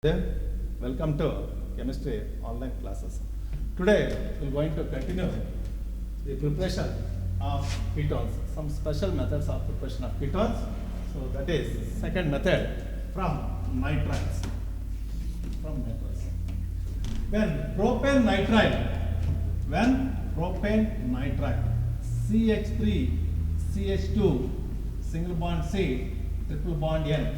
Then, welcome to chemistry online classes. Today we're going to continue the preparation of ketones, some special methods of preparation of ketones. So that is second method from nitrites. When propane nitride, CH3, CH2, single bond C, triple bond N.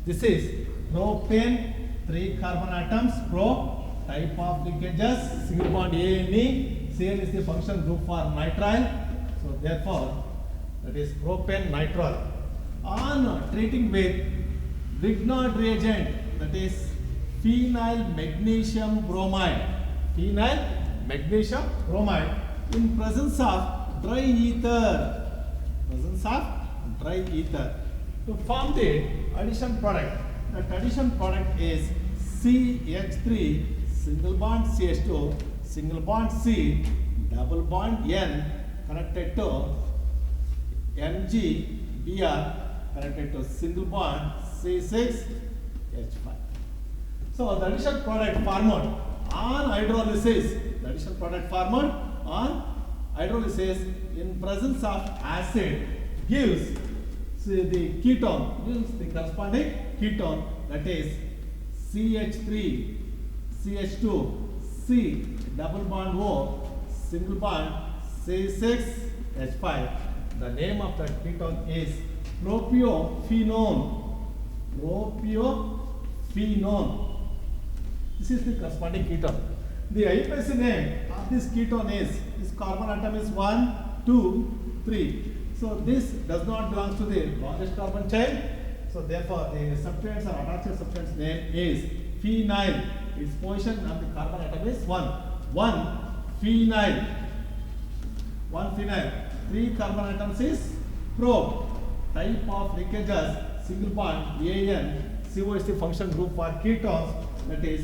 This is propane, 3 carbon atoms, pro, type of linkages, single bond A and E, Cl is the function group for nitrile. So therefore, that is propane nitrile. On treating with Grignard reagent, that is phenyl magnesium bromide, in presence of dry ether, to form the addition product. That addition product is CH3 single bond CH2 single bond C double bond N connected to MgBr connected to single bond C6H5. So the addition product formed on hydrolysis, in presence of acid gives the corresponding ketone, that is CH3, CH2, C double bond O, single bond C6H5. The name of that ketone is propiophenone. This is the corresponding ketone. The IUPAC name of this ketone is, this carbon atom is 1, 2, 3. So this does not belong to the longest carbon chain. So therefore the substance or attached substance name is phenyl. Its position of the carbon atom is 1. 1 phenyl. 3 carbon atoms is pro. Type of linkages, single bond AN. CO is the function group for ketones, that is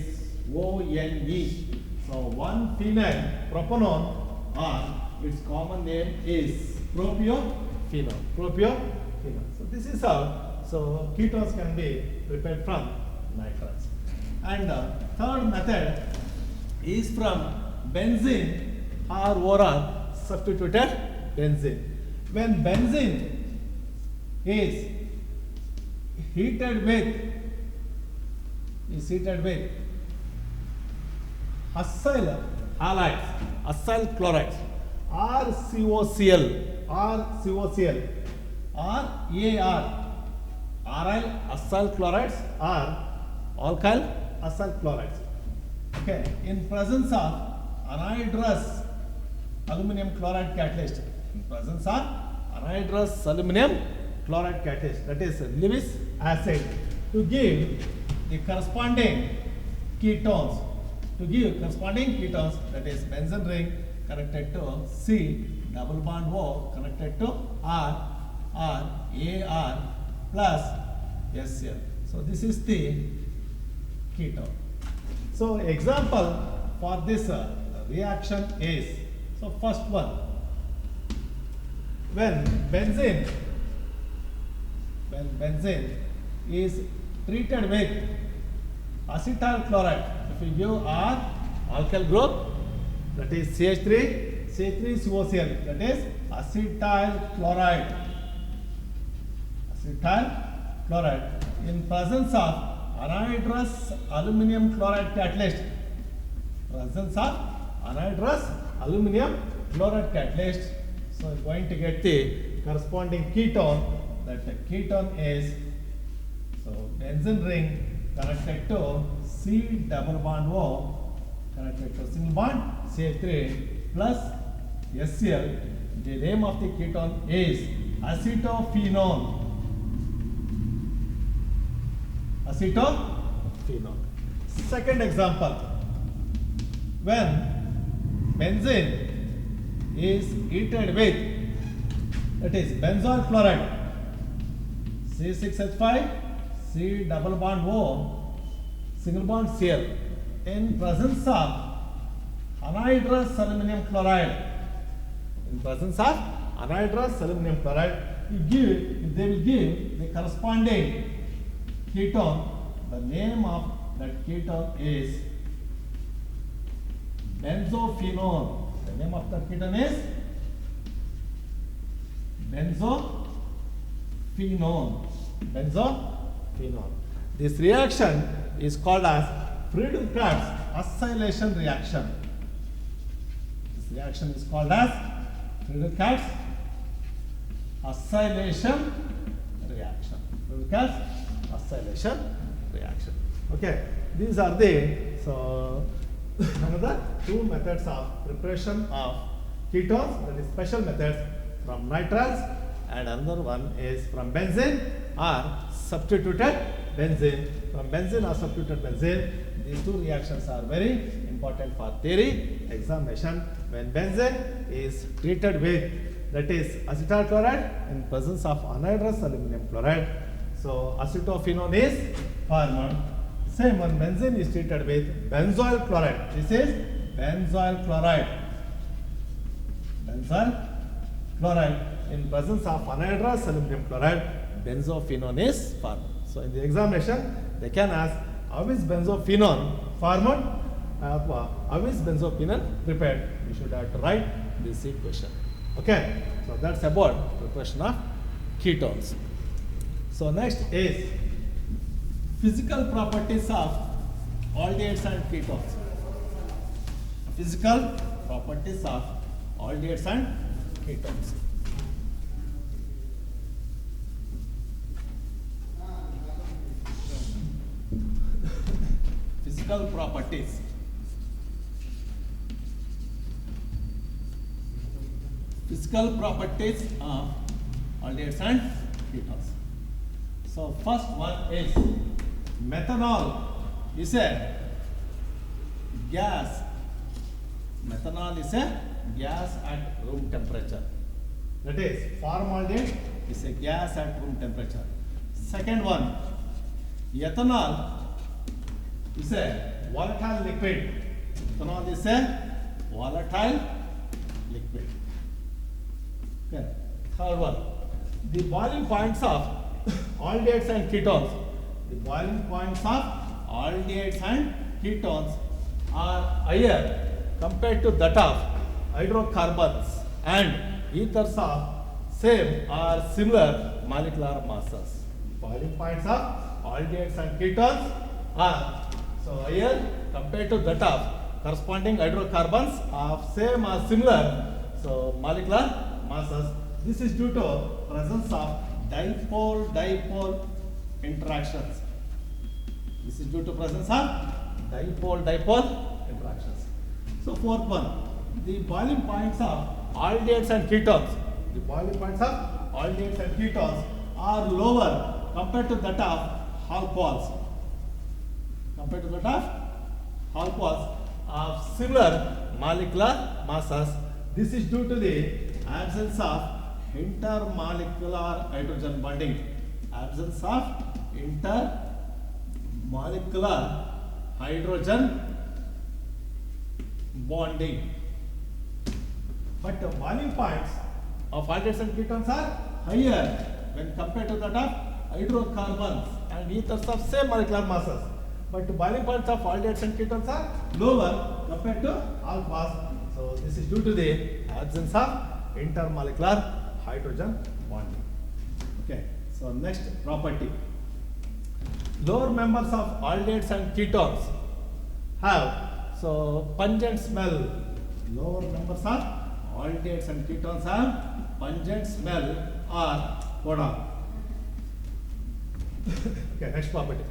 ONE. So 1 phenyl propanone, or its common name is propiophenone. So this is how ketones can be prepared from nitrites. And third method is from benzene or boron substituted benzene. When benzene is heated with acyl halides, acyl chlorides, or COCl, or AR, aryl acyl chlorides, or alkyl acyl chlorides. Okay, in presence of anhydrous aluminum chloride catalyst, that is Lewis acid, to give the corresponding ketones, that is benzene ring connected to C double bond O connected to R AR plus SL. So this is the ketone. So example for this reaction is, so first one, when benzene is treated with acetyl chloride, if you give R alkyl group, that is CH3COCl, that is acetyl chloride, in presence of anhydrous aluminum chloride catalyst, so we're going to get the corresponding ketone. That the ketone is, so benzene ring connected to C double bond O connected to single bond CH3 plus SCl. The name of the ketone is acetophenone. Second example, when benzene is heated with, that is benzoyl chloride, C6H5, C double bond O, single bond Cl, in presence of anhydrous aluminum chloride, they will give the corresponding ketone. The name of that ketone is benzophenone. The name of that ketone is benzophenone. Benzophenone. This reaction is called as Friedel-Crafts acylation reaction. This reaction is called as Friedel-Crafts acylation reaction. Friedel-Crafts acylation reaction. Okay, these are the another two methods of preparation of ketones, that is special methods from nitriles, and another one is from benzene or substituted benzene. From benzene or substituted benzene, these two reactions are very important for theory examination. When benzene is treated with, that is acetyl chloride in presence of anhydrous aluminum chloride, so acetophenone is formed. Same when benzene is treated with benzoyl chloride. This is benzoyl chloride. Benzoyl chloride in presence of anhydrous aluminum chloride, benzophenone is formed. So in the examination, they can ask how is benzophenone formed? How is benzophenone prepared? You should have to write this equation. Okay, so that's about preparation of ketones. So next is physical properties of aldehydes and ketones. Physical properties of aldehydes and ketones. Physical properties. Physical properties of aldehydes and ketones. So first one is methanol is a gas. Methanol is a gas at room temperature. That is, formaldehyde is a gas at room temperature. Second one, ethanol is a volatile liquid. Ethanol is a volatile liquid. Okay. Third one, the boiling points of aldehydes and ketones. The boiling points of aldehydes and ketones are higher compared to that of hydrocarbons and ethers of same or similar molecular masses. Boiling points of aldehydes and ketones are higher compared to that of corresponding hydrocarbons of same or similar molecular masses. This is due to presence of dipole-dipole interactions. This is due to presence of dipole-dipole interactions. So fourth one, the boiling points of aldehydes and ketones. The boiling points of aldehydes and ketones are lower compared to that of alcohols. Compared to that of alcohols of similar molecular masses. This is due to the absence of intermolecular hydrogen bonding. Absence of intermolecular hydrogen bonding. But the boiling points of aldehydes and ketones are higher when compared to that of hydrocarbons and ethers of same molecular masses. But the boiling points of aldehydes and ketones are lower compared to alcohols. So this is due to the absence of intermolecular hydrogen bonding. Okay. So next property. Lower members of aldehydes and ketones have pungent smell. Lower members of aldehydes and ketones have pungent smell or odor. Okay, next property.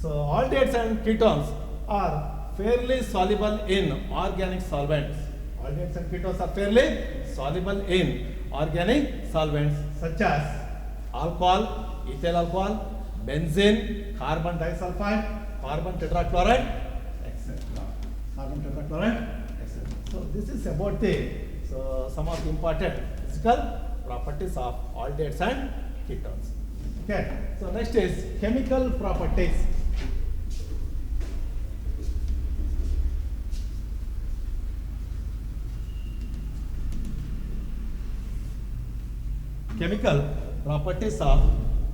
So aldehydes and ketones are fairly soluble in organic solvents. Aldehydes and ketones are fairly soluble in organic solvents such as alcohol, ethyl alcohol, benzene, carbon disulfide, carbon tetrachloride, etc. Carbon tetrachloride, etc. So this is about the some of the important physical properties of aldehydes and ketones. Okay. So next is chemical properties. Chemical properties of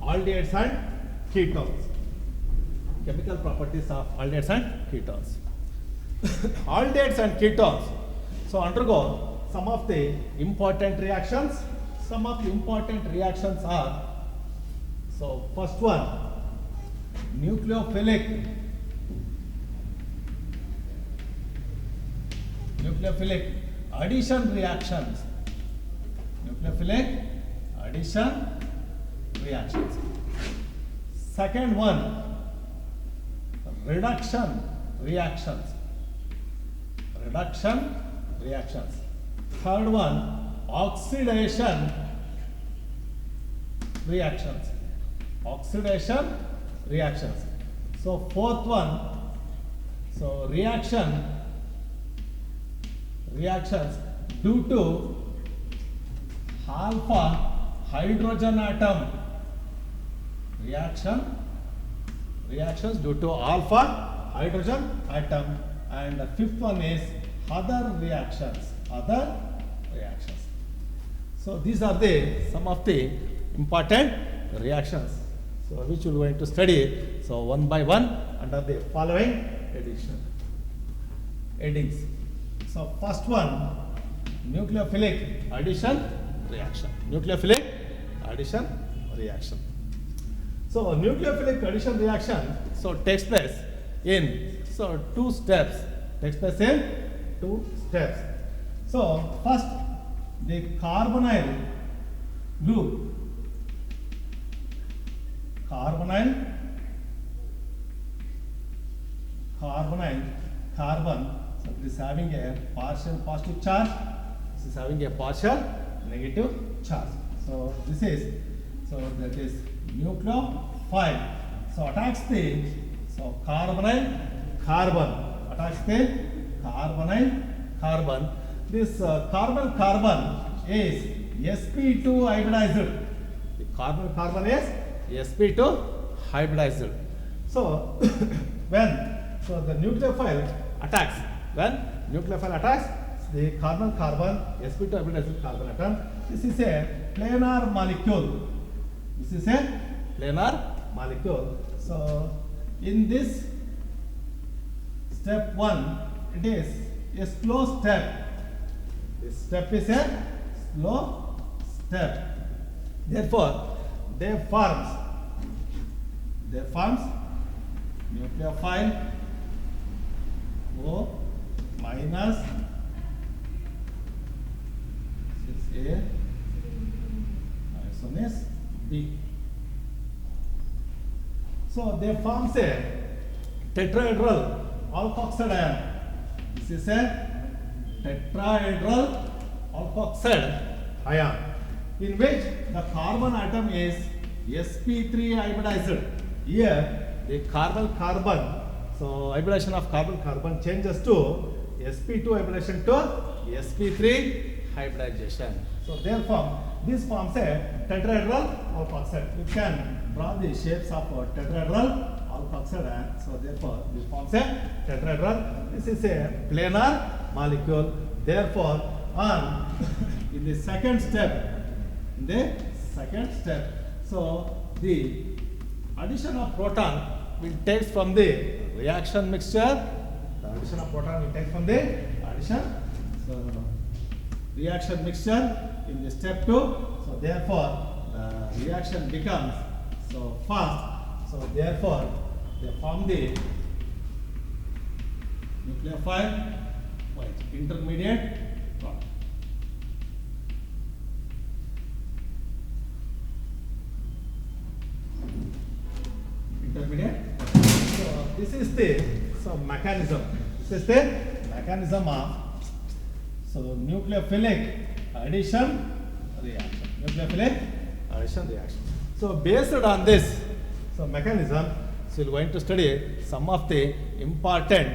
aldehydes and ketones. chemical properties of aldehydes and ketones. Aldehydes and ketones so undergo some of the important reactions. Some of the important reactions are, so first one, nucleophilic addition reactions. Nucleophilic addition reactions. Second one, reduction reactions. Third one, oxidation reactions. So fourth one, so reactions due to alpha hydrogen atom. Reactions due to alpha hydrogen atom. And the fifth one is other reactions. So these are some of the important reactions. So which we are going to study. So one by one under the following headings. So first one, nucleophilic addition reaction. So nucleophilic addition reaction so takes place in two steps. So first, the carbonyl group. Carbon. So this is having a partial positive charge. This is having a partial negative charge. So this is, so that is nucleophile. So attacks the carbonyl carbon. This carbon is sp2 hybridized. The carbon is sp2 hybridized. So when the nucleophile attacks, the carbon sp2 hybridized carbon atom, this is a planar molecule. So in this step 1, it is a slow step. This step is a slow step. Therefore, they forms nucleophile O minus 6A, this one is B. So they forms a tetrahedral alkoxide ion. This is a tetrahedral alkoxide ion in which the carbon atom is sp3 hybridized. Here the carbon, so hybridization of carbon changes to sp2 hybridization to sp3 hybridization. So therefore this forms a tetrahedral alkoxide. You can draw the shapes of tetrahedral alkoxide ion. So therefore this forms a tetrahedral. This is a planar molecule. Therefore in the second step, so the addition of proton will take from the reaction mixture. The addition of proton will take from the reaction mixture in the step 2. So therefore the reaction becomes so fast. So therefore they form the nucleophile intermediate product. So this is the mechanism. This is the mechanism of nucleophilic addition reaction. So based on this mechanism, so we are going to study some of the important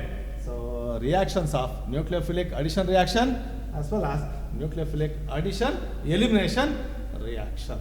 reactions of nucleophilic addition reaction as well as nucleophilic addition elimination reaction.